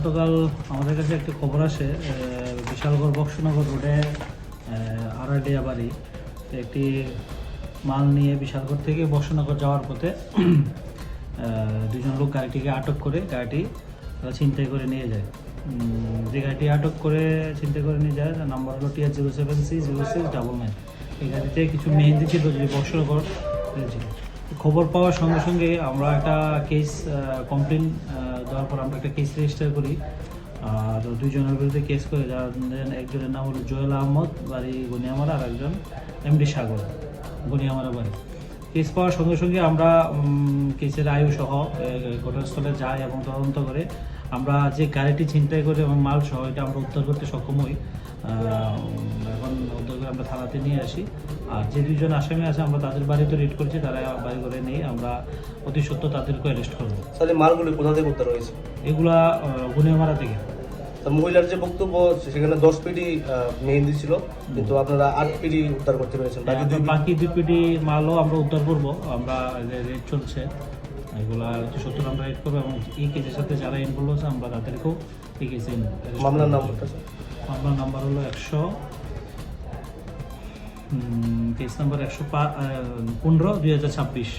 গতকাল আমাদের কাছে একটি খবর আসে বিশালগড় বক্সনগর রোডে আড়াডিয়া বাড়ি একটি মাল নিয়ে বিশালগড় থেকে বক্সনগর যাওয়ার পথে দুজন লোক গাড়িটিকে আটক করে গাড়িটি ছিনতাই করে নিয়ে যায়। যে গাড়িটি আটক করে ছিনতাই করে নিয়ে যায় তার নাম্বার হলো TR07C0699। এই গাড়িতে কিছু মেহেন্দি ছিল যে বক্সনগর ছিল। খবর পাওয়ার সঙ্গে সঙ্গে আমরা একটা কেস কমপ্লেন দেওয়ার পর আমরা একটা কেস রেজিস্টার করি। আর দুইজনের বিরুদ্ধে কেস করে, যার একজনের নাম হলো জোয়েল আহমদ, বাড়ি গনিয়ামারা, আর একজন MD সাগর, গনিয়ামারা বাড়ি। কেস পাওয়ার সঙ্গে সঙ্গে আমরা কেসের আয়ু সহ ঘটনাস্থলে যাই এবং তদন্ত করে আমরা যে গাড়িটি ছিনতাই করে এবং মাল সহ এটা আমরা উদ্ধার করতে সক্ষম হই। এখন উদ্ধার করে আমরা থানাতে নিয়ে আসি। আর যে দুইজন আসামি আছে আমরা তাদের বাড়িতে রিড করছি, তারা বাড়ি করে নিয়ে আমরা অতি সত্য তাদেরকে অ্যারেস্ট করবো। তাহলে মালগুলি কোথা থেকে উদ্ধার হয়েছে? এগুলা গুনিয়ামারা থেকে। মহিলার যে বক্তব্য সেখানে 10 পিডি মেহেন্দি ছিল, কিন্তু আপনারা 8 পিডি উদ্ধার করতে পেরেছেন। বাকি 2 পিডি মালও আমরা উদ্ধার করবো। আমরা রেড চলছে, এগুলা সত্তর আমরা রেড করবো এবং এই কেসের সাথে যারা ইনভলভ আছে আমরা তাদেরকেও এই কেসে মামলার নাম্বার হলো 100 কেস নাম্বার 115/2026।